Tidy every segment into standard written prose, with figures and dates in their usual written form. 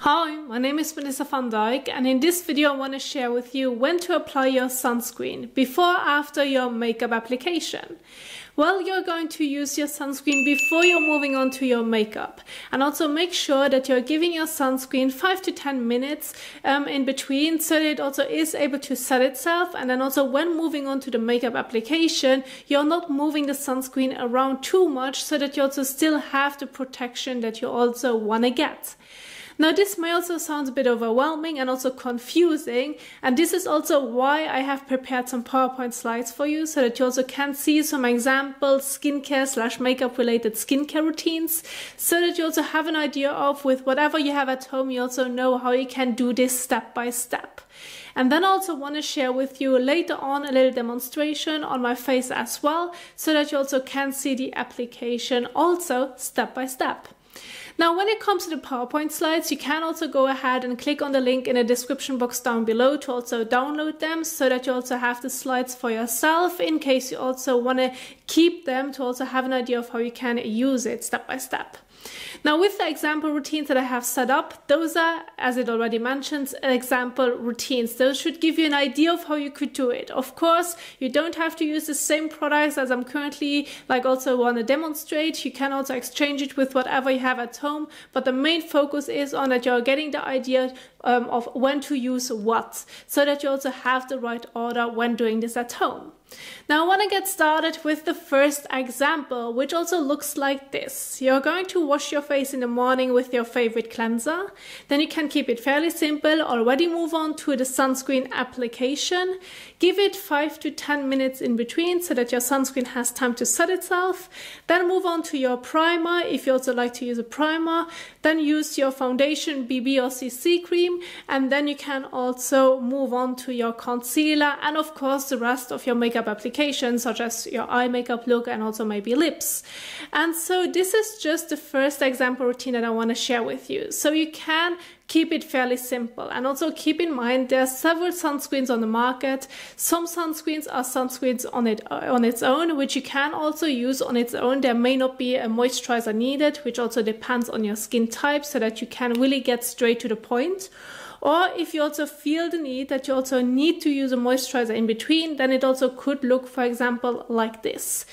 Hi, my name is Melissa van Dijk, and in this video I want to share with you when to apply your sunscreen before or after your makeup application. Well, you're going to use your sunscreen before you're moving on to your makeup, and also make sure that you're giving your sunscreen 5 to 10 minutes in between so that it also is able to set itself, and then also when moving on to the makeup application, you're not moving the sunscreen around too much so that you also still have the protection that you also want to get. Now, this may also sound a bit overwhelming and also confusing, and this is also why I have prepared some PowerPoint slides for you so that you also can see some example skincare / makeup related skincare routines, so that you also have an idea of, with whatever you have at home, you also know how you can do this step by step. And then I also want to share with you later on a little demonstration on my face as well, so that you also can see the application also step by step. Now, when it comes to the PowerPoint slides, you can also go ahead and click on the link in the description box down below to also download them, so that you also have the slides for yourself in case you also want to keep them to also have an idea of how you can use it step by step. Now, with the example routines that I have set up, those are, as it already mentions, example routines. Those should give you an idea of how you could do it. Of course, you don't have to use the same products as I'm currently also want to demonstrate. You can also exchange it with whatever you have at home, but the main focus is on that you're getting the idea of when to use what, so that you also have the right order when doing this at home. Now, I want to get started with the first example, which also looks like this. You're going to wash your face in the morning with your favorite cleanser. Then you can keep it fairly simple. Already move on to the sunscreen application. Give it 5 to 10 minutes in between so that your sunscreen has time to set itself. Then move on to your primer if you also like to use a primer. Then use your foundation, BB or CC cream. And then you can also move on to your concealer and of course the rest of your makeup applications, such as your eye makeup look and also maybe lips. And so this is just the first example routine that I want to share with you. So you can keep it fairly simple, and also keep in mind there are several sunscreens on the market. Some sunscreens are sunscreens on its own, which you can also use on its own. There may not be a moisturizer needed, which also depends on your skin type, so that you can really get straight to the point. Or if you also feel the need that you also need to use a moisturizer in between, then it also could look, for example, like this.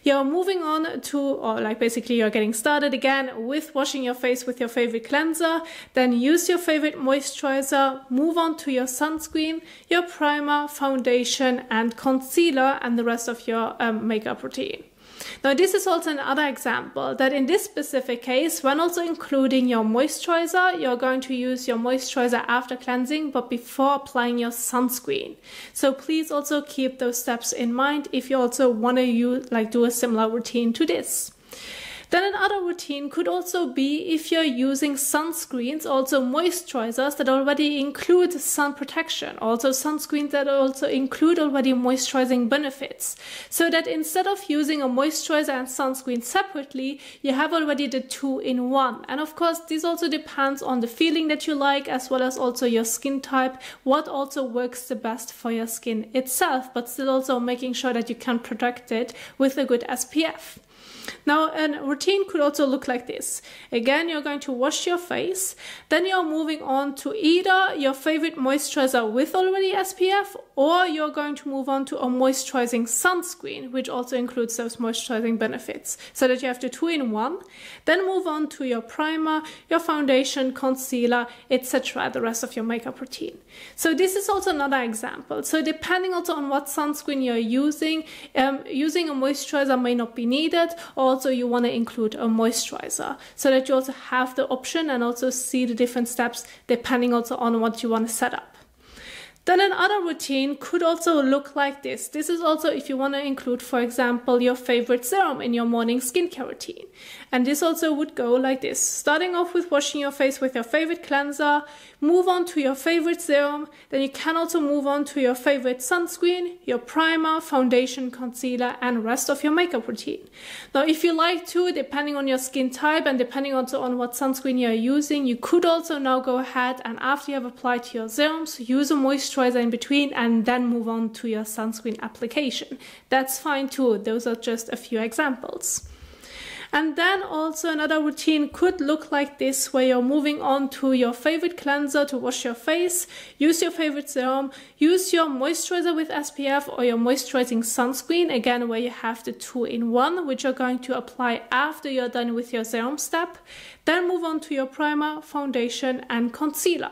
You're moving on to, or basically you're getting started again with washing your face with your favorite cleanser, then use your favorite moisturizer, move on to your sunscreen, your primer, foundation and concealer, and the rest of your makeup routine. Now, this is also another example that in this specific case, when also including your moisturizer, you're going to use your moisturizer after cleansing, but before applying your sunscreen. So please also keep those steps in mind if you also want to do a similar routine to this. Then another routine could also be if you're using sunscreens, also moisturizers that already include sun protection, also sunscreens that also include already moisturizing benefits. So that instead of using a moisturizer and sunscreen separately, you have already the two in one. And of course, this also depends on the feeling that you like, as well as also your skin type, what also works the best for your skin itself, but still also making sure that you can protect it with a good SPF. Now, a routine could also look like this. Again, you're going to wash your face, then you're moving on to either your favorite moisturizer with already SPF, or you're going to move on to a moisturizing sunscreen, which also includes those moisturizing benefits, so that you have the two in one. Then move on to your primer, your foundation, concealer, etc., the rest of your makeup routine. So this is also another example. So depending also on what sunscreen you're using, using a moisturizer may not be needed. Also, you want to include a moisturizer so that you also have the option and also see the different steps depending also on what you want to set up. Then another routine could also look like this. This is also if you want to include, for example, your favorite serum in your morning skincare routine. And this also would go like this. Starting off with washing your face with your favorite cleanser, move on to your favorite serum, then you can also move on to your favorite sunscreen, your primer, foundation, concealer, and rest of your makeup routine. Now, if you like to, depending on your skin type and depending also on what sunscreen you're using, you could also now go ahead and after you have applied your serums, use a moisturizer in between and then move on to your sunscreen application. That's fine too. Those are just a few examples. And then also another routine could look like this, where you're moving on to your favorite cleanser to wash your face, use your favorite serum, use your moisturizer with SPF or your moisturizing sunscreen, again where you have the 2-in-1, which you're going to apply after you're done with your serum step. Then move on to your primer, foundation and concealer.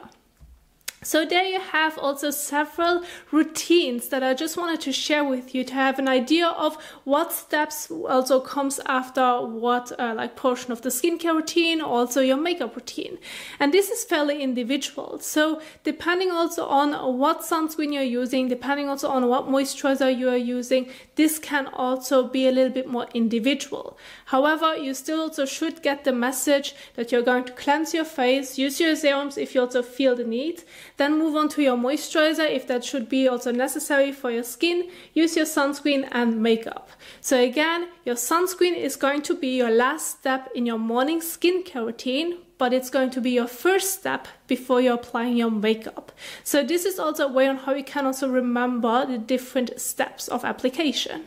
So there you have also several routines that I just wanted to share with you to have an idea of what steps also comes after what like portion of the skincare routine, also your makeup routine. And this is fairly individual. So depending also on what sunscreen you're using, depending also on what moisturizer you are using, this can also be a little bit more individual. However, you still also should get the message that you're going to cleanse your face, use your serums if you also feel the need. Then move on to your moisturizer if that should be also necessary for your skin. Use your sunscreen and makeup. So again, your sunscreen is going to be your last step in your morning skincare routine, but it's going to be your first step before you're applying your makeup. So this is also a way on how you can also remember the different steps of application.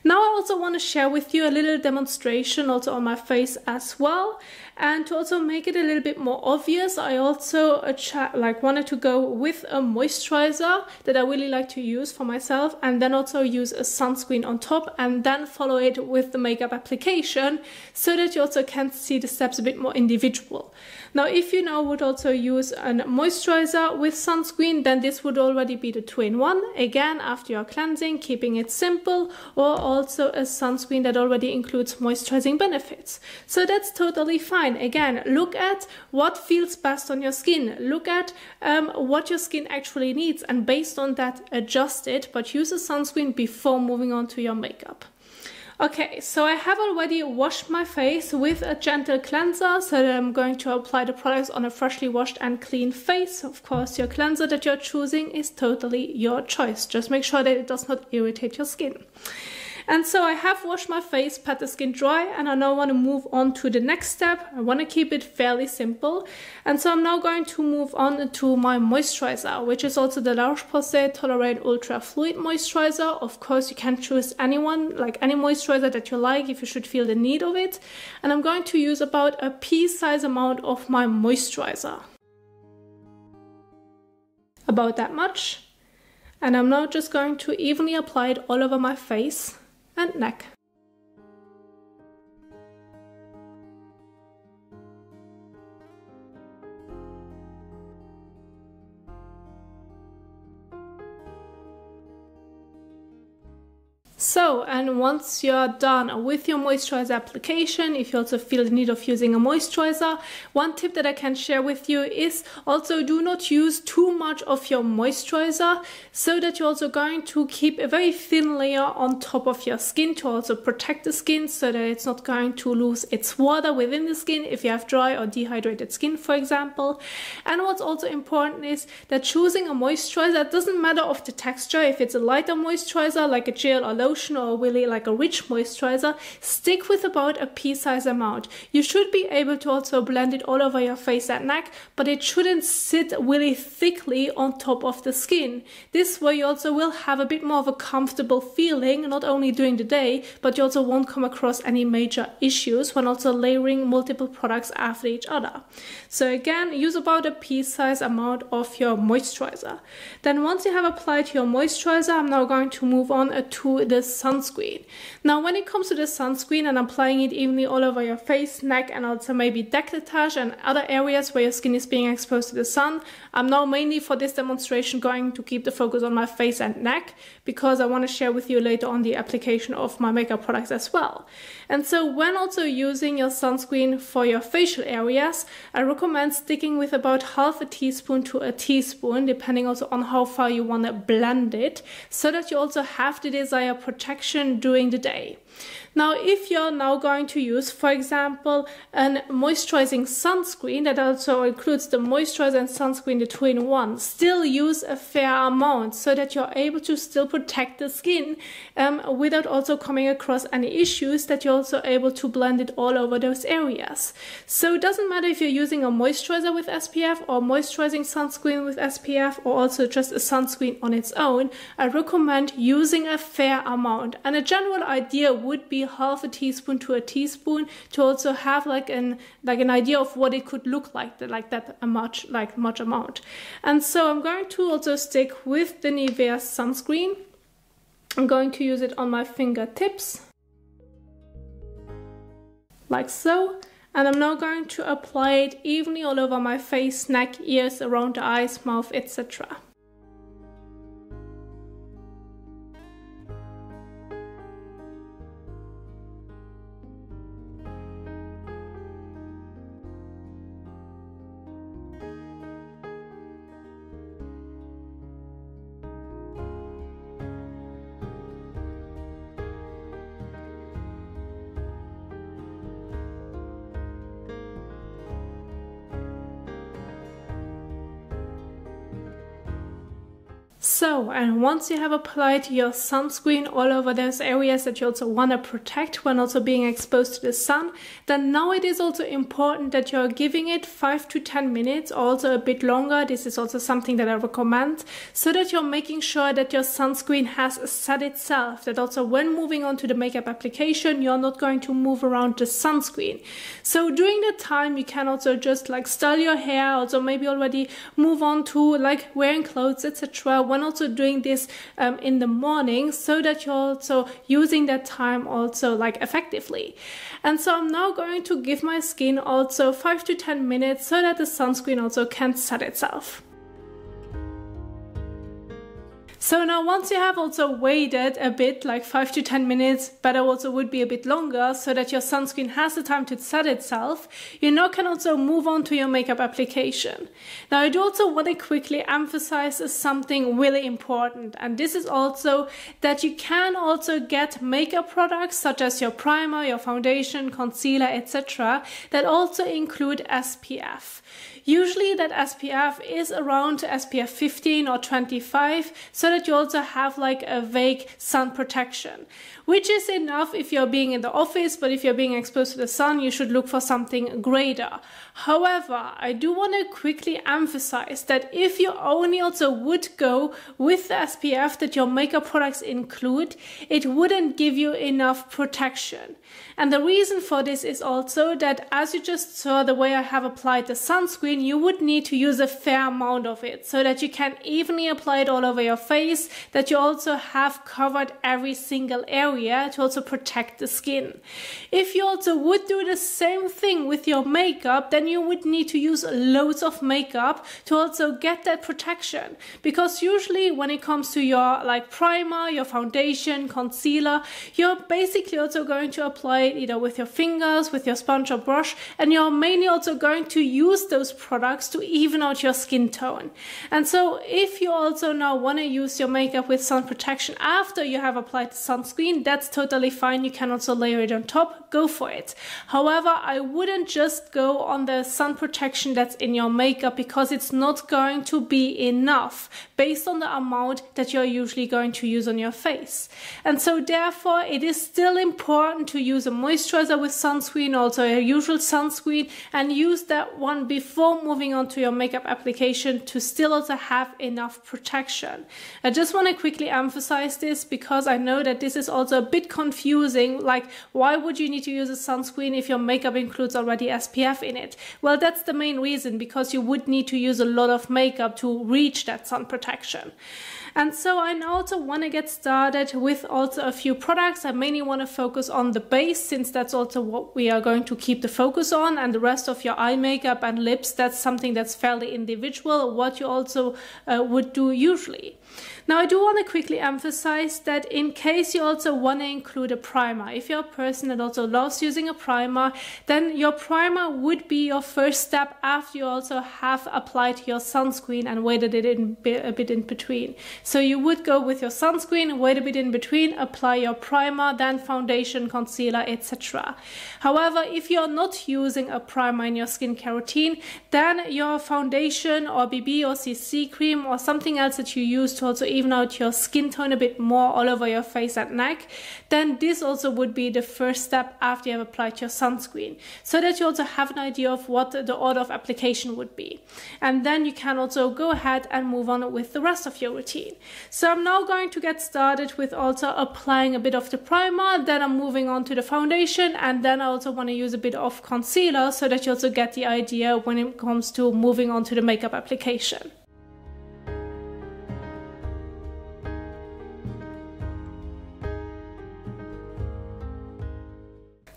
Now I also want to share with you a little demonstration also on my face as well. And to also make it a little bit more obvious, I also wanted to go with a moisturizer that I really like to use for myself, and then also use a sunscreen on top, and then follow it with the makeup application, so that you also can see the steps a bit more individual. Now, if you now would also use a moisturizer with sunscreen, then this would already be the 2-in-1, again after your cleansing, keeping it simple, or also a sunscreen that already includes moisturizing benefits. So that's totally fine. Again, look at what feels best on your skin. Look at what your skin actually needs, and based on that, adjust it, but use a sunscreen before moving on to your makeup. Okay, so I have already washed my face with a gentle cleanser, so that I'm going to apply the products on a freshly washed and clean face. Of course, your cleanser that you're choosing is totally your choice. Just make sure that it does not irritate your skin. And so I have washed my face, pat the skin dry, and I now want to move on to the next step. I want to keep it fairly simple. And so I'm now going to move on to my moisturizer, which is also the La Roche-Posay Tolerate Ultra Fluid Moisturizer. Of course, you can choose any moisturizer that you like if you should feel the need of it. And I'm going to use about a pea-size amount of my moisturizer. About that much. And I'm now just going to evenly apply it all over my face and neck. So, and once you're done with your moisturizer application, if you also feel the need of using a moisturizer, one tip that I can share with you is also do not use too much of your moisturizer, so that you're also going to keep a very thin layer on top of your skin to also protect the skin, so that it's not going to lose its water within the skin if you have dry or dehydrated skin, for example. And what's also important is that choosing a moisturizer, it doesn't matter of the texture, if it's a lighter moisturizer like a gel or lotion, or really like a rich moisturizer, stick with about a pea-size amount. You should be able to also blend it all over your face and neck, but it shouldn't sit really thickly on top of the skin. This way you also will have a bit more of a comfortable feeling, not only during the day, but you also won't come across any major issues when also layering multiple products after each other. So again, use about a pea-size amount of your moisturizer. Then once you have applied your moisturizer, I'm now going to move on to the sunscreen. Now when it comes to the sunscreen, and applying it evenly all over your face, neck, and also maybe décolletage and other areas where your skin is being exposed to the sun, I'm now mainly for this demonstration going to keep the focus on my face and neck, because I want to share with you later on the application of my makeup products as well. And so when also using your sunscreen for your facial areas, I recommend sticking with about half a teaspoon to a teaspoon, depending also on how far you want to blend it, so that you also have the desired protection during the day. Now, if you're now going to use, for example, a moisturizing sunscreen that also includes the moisturizer and sunscreen, the 2-in-1, still use a fair amount so that you're able to still protect the skin without also coming across any issues, that you're also able to blend it all over those areas. So it doesn't matter if you're using a moisturizer with SPF or moisturizing sunscreen with SPF, or also just a sunscreen on its own. I recommend using a fair amount, and a general idea would be half a teaspoon to a teaspoon to also have like an idea of what it could look like that much amount. And so I'm going to also stick with the Nivea sunscreen. I'm going to use it on my fingertips, like so. And I'm now going to apply it evenly all over my face, neck, ears, around the eyes, mouth, etc. So, and once you have applied your sunscreen all over those areas that you also want to protect when also being exposed to the sun, then now it is also important that you're giving it 5 to 10 minutes, also a bit longer. This is also something that I recommend, so that you're making sure that your sunscreen has set itself, that also when moving on to the makeup application, you're not going to move around the sunscreen. So during the time, you can also just like style your hair, also maybe already move on to like wearing clothes, etc. when also doing this in the morning, so that you're also using that time also like effectively. And so I'm now going to give my skin also 5 to 10 minutes so that the sunscreen also can set itself. So now once you have also waited a bit, like 5 to 10 minutes, better also would be a bit longer, so that your sunscreen has the time to set itself, you now can also move on to your makeup application. Now I do also want to quickly emphasize something really important, and this is also that you can also get makeup products such as your primer, your foundation, concealer, etc. that also include SPF. Usually that SPF is around SPF 15 or 25, so that you also have like a vague sun protection, which is enough if you're being in the office, but if you're being exposed to the sun, you should look for something greater. However, I do want to quickly emphasize that if you only also would go with the SPF that your makeup products include, it wouldn't give you enough protection. And the reason for this is also that, as you just saw the way I have applied the sunscreen, you would need to use a fair amount of it so that you can evenly apply it all over your face, that you also have covered every single area to also protect the skin. If you also would do the same thing with your makeup, then you would need to use loads of makeup to also get that protection. Because usually when it comes to your like primer, your foundation, concealer, you're basically also going to apply it either with your fingers, with your sponge or brush, and you're mainly also going to use those products to even out your skin tone. And so if you also now want to use your makeup with sun protection after you have applied the sunscreen, that's totally fine. You can also layer it on top, go for it. However, I wouldn't just go on the sun protection that's in your makeup, because it's not going to be enough based on the amount that you're usually going to use on your face. And so therefore it is still important to use a moisturizer with sunscreen, also a usual sunscreen, and use that one before moving on to your makeup application to still also have enough protection. I just want to quickly emphasize this, because I know that this is also a bit confusing. Like, why would you need to use a sunscreen if your makeup includes already SPF in it? Well, that's the main reason, because you would need to use a lot of makeup to reach that sun protection. And so I now also want to get started with also a few products. I mainly want to focus on the base, since that's also what we are going to keep the focus on, and the rest of your eye makeup and lips, that's something that's fairly individual, what you also would do usually. Now I do want to quickly emphasize that in case you also want to include a primer, if you're a person that also loves using a primer, then your primer would be your first step after you also have applied your sunscreen and waited it a bit in between. So you would go with your sunscreen, wait a bit in between, apply your primer, then foundation, concealer, etc. However, if you're not using a primer in your skincare routine, then your foundation or BB or CC cream or something else that you use to also even out your skin tone a bit more all over your face and neck, then this also would be the first step after you have applied your sunscreen, so that you also have an idea of what the order of application would be. And then you can also go ahead and move on with the rest of your routine. sunscreen. So I'm now going to get started with also applying a bit of the primer, then I'm moving on to the foundation, and then I also want to use a bit of concealer so that you also get the idea when it comes to moving on to the makeup application.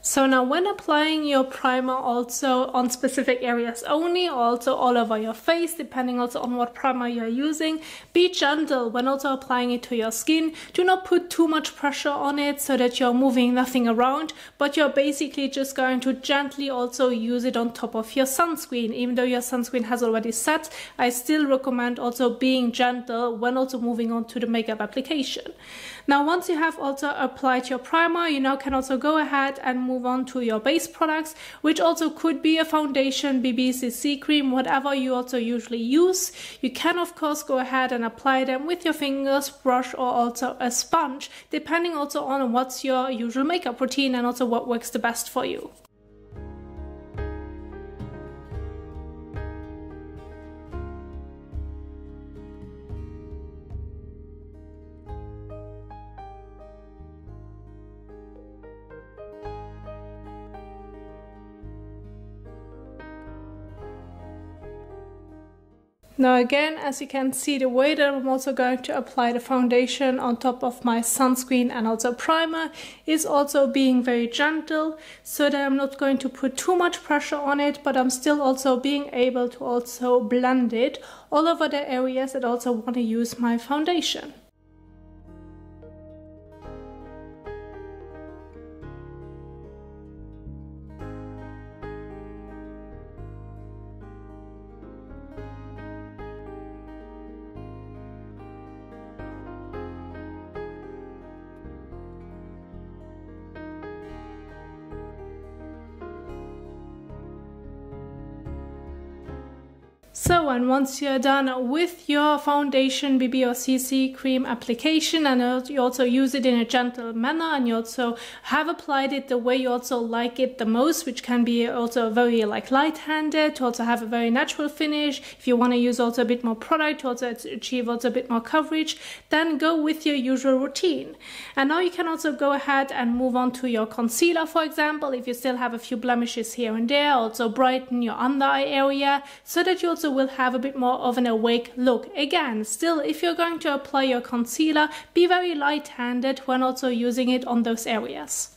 So now when applying your primer also on specific areas only, also all over your face, depending also on what primer you're using, be gentle when also applying it to your skin. Do not put too much pressure on it so that you're moving nothing around, but you're basically just going to gently also use it on top of your sunscreen. Even though your sunscreen has already set, I still recommend also being gentle when also moving on to the makeup application. Now once you have also applied your primer, you now can also go ahead and move on to your base products, which also could be a foundation, BB, CC cream, whatever you also usually use. You can of course go ahead and apply them with your fingers, brush, or also a sponge, depending also on what's your usual makeup routine and also what works the best for you. Now again, as you can see, the way that I'm also going to apply the foundation on top of my sunscreen and also primer is also being very gentle, so that I'm not going to put too much pressure on it, but I'm still also being able to also blend it all over the areas that also want to use my foundation. So, and once you're done with your foundation, BB or CC cream application, and you also use it in a gentle manner, and you also have applied it the way you also like it the most, which can be also very like light-handed, to also have a very natural finish. If you want to use also a bit more product to also achieve also a bit more coverage, then go with your usual routine. And now you can also go ahead and move on to your concealer, for example, if you still have a few blemishes here and there. Also brighten your under eye area so that you also will have a bit more of an awake look. Again, still, if you're going to apply your concealer, be very light-handed when also using it on those areas.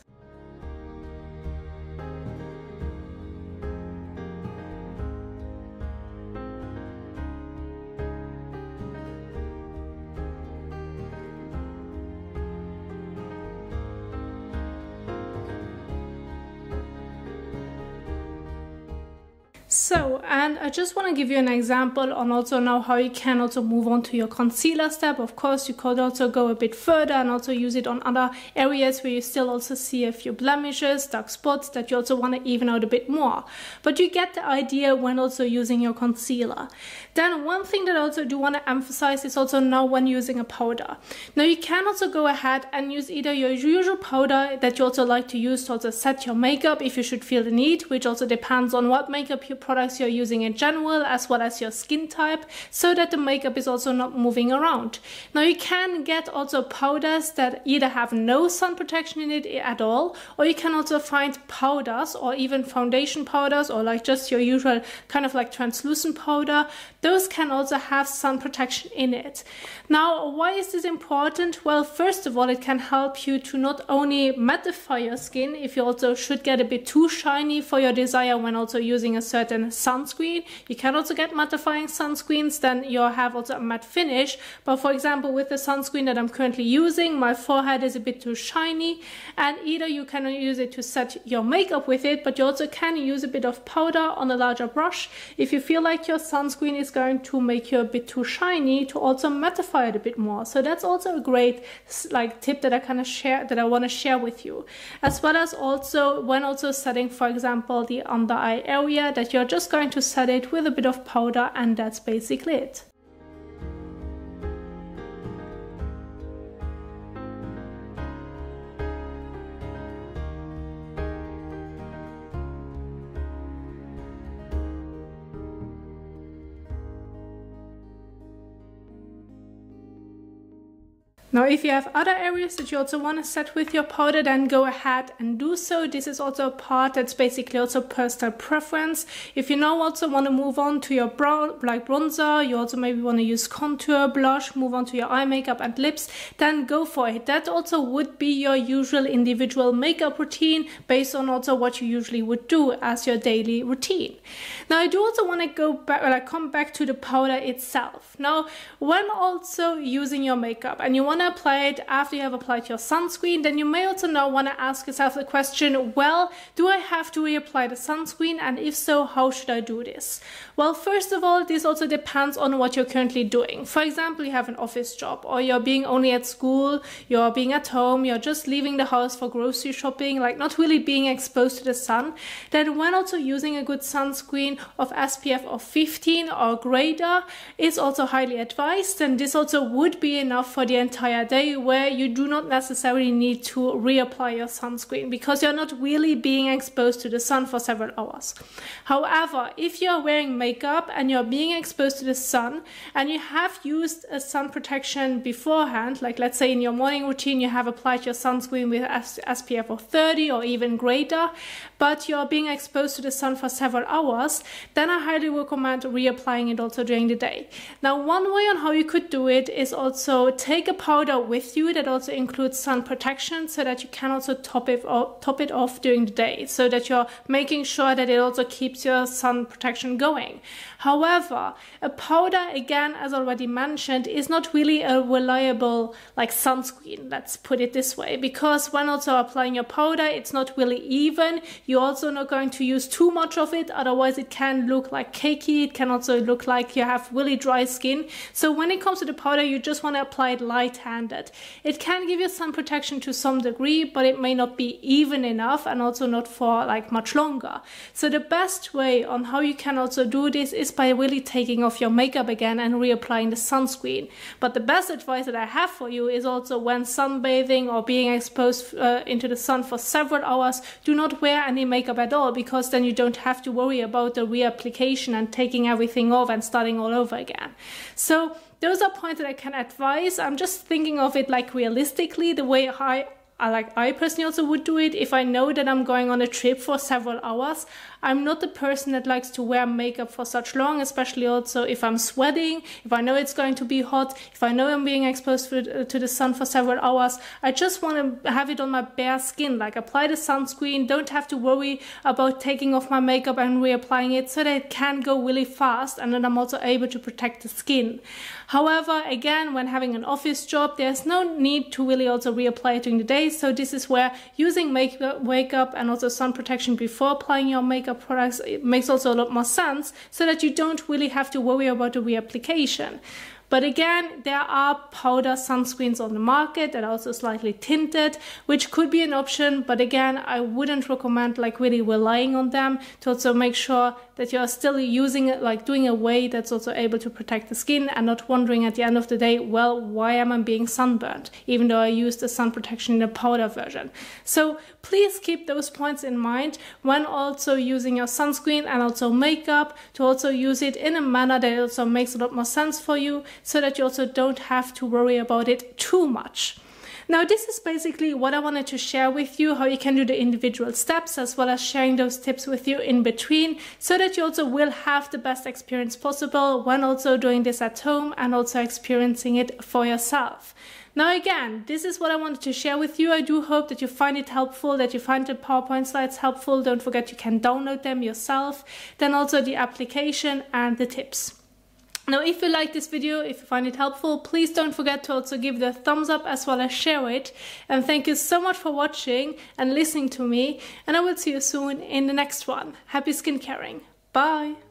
So, and I just want to give you an example on also now how you can also move on to your concealer step. Of course, you could also go a bit further and also use it on other areas where you still also see a few blemishes, dark spots that you also want to even out a bit more. But you get the idea when also using your concealer. Then one thing that I also do want to emphasize is also now when using a powder. Now you can also go ahead and use either your usual powder that you also like to use to also set your makeup if you should feel the need, which also depends on what makeup products you're using in general, as well as your skin type, so that the makeup is also not moving around. Now you can get also powders that either have no sun protection in it at all, or you can also find powders or even foundation powders or like just your usual kind of like translucent powder. Those can also have sun protection in it. Now, why is this important? Well, first of all, it can help you to not only mattify your skin if you also should get a bit too shiny for your desire when also using a certain sunscreen. You can also get mattifying sunscreens, then you have also a matte finish. But for example, with the sunscreen that I'm currently using, my forehead is a bit too shiny, and either you can use it to set your makeup with it, but you also can use a bit of powder on a larger brush if you feel like your sunscreen is going to make you a bit too shiny, to also mattify it a bit more. So that's also a great like tip that I want to share with you, as well as also when also setting, for example, the under eye area, that you're just going to set it with a bit of powder, and that's basically it. Now, if you have other areas that you also want to set with your powder, then go ahead and do so. This is also a part that's basically also personal preference. If you now also want to move on to your brow, like bronzer, you also maybe want to use contour, blush, move on to your eye makeup and lips, then go for it. That also would be your usual individual makeup routine based on also what you usually would do as your daily routine. Now, I do also want to go back, like come back to the powder itself. Now, when also using your makeup and you want to apply it after you have applied your sunscreen, then you may also now want to ask yourself the question, well, do I have to reapply the sunscreen? And if so, how should I do this? Well, first of all, this also depends on what you're currently doing. For example, you have an office job, or you're being only at school, you're being at home, you're just leaving the house for grocery shopping, like not really being exposed to the sun. Then when also using a good sunscreen of SPF of 15 or greater is also highly advised, and this also would be enough for the entire day, where you do not necessarily need to reapply your sunscreen because you're not really being exposed to the sun for several hours. However, if you're wearing makeup and you're being exposed to the sun and you have used a sun protection beforehand, like let's say in your morning routine you have applied your sunscreen with SPF of 30 or even greater, but you're being exposed to the sun for several hours, then I highly recommend reapplying it also during the day. Now, one way on how you could do it is also take a powder with you that also includes sun protection, so that you can also top it off during the day, so that you're making sure that it also keeps your sun protection going. However, a powder, again, as already mentioned, is not really a reliable like sunscreen, let's put it this way, because when also applying your powder, it's not really even. You're also not going to use too much of it, otherwise it can look like cakey. It can also look like you have really dry skin. So when it comes to the powder, you just want to apply it light-handed. It can give you sun protection to some degree, but it may not be even enough, and also not for like much longer. So the best way on how you can also do this is by really taking off your makeup again and reapplying the sunscreen. But the best advice that I have for you is also when sunbathing or being exposed into the sun for several hours, do not wear any makeup at all, because then you don't have to worry about the reapplication and taking everything off and starting all over again. So those are points that I can advise. I'm just thinking of it like realistically, the way I personally also would do it. If I know that I'm going on a trip for several hours, I'm not the person that likes to wear makeup for such long, especially also if I'm sweating, if I know it's going to be hot, if I know I'm being exposed to the sun for several hours. I just want to have it on my bare skin, like apply the sunscreen, don't have to worry about taking off my makeup and reapplying it, so that it can go really fast and then I'm also able to protect the skin. However, again, when having an office job, there's no need to really also reapply it during the day. So this is where using makeup and also sun protection before applying your makeup products, it makes also a lot more sense, so that you don't really have to worry about the reapplication. But again, there are powder sunscreens on the market that are also slightly tinted, which could be an option. But again, I wouldn't recommend like really relying on them, to also make sure that you're still using it, like doing a way that's also able to protect the skin, and not wondering at the end of the day, well, why am I being sunburned, even though I used the sun protection in the powder version. So please keep those points in mind when also using your sunscreen and also makeup, to also use it in a manner that also makes a lot more sense for you, so that you also don't have to worry about it too much. Now, this is basically what I wanted to share with you, how you can do the individual steps, as well as sharing those tips with you in between, so that you also will have the best experience possible when also doing this at home and also experiencing it for yourself. Now again, this is what I wanted to share with you. I do hope that you find it helpful, that you find the PowerPoint slides helpful. Don't forget you can download them yourself, then also the application and the tips. Now, if you like this video, if you find it helpful, please don't forget to also give it a thumbs up as well as share it. And thank you so much for watching and listening to me. And I will see you soon in the next one. Happy skincaring. Bye.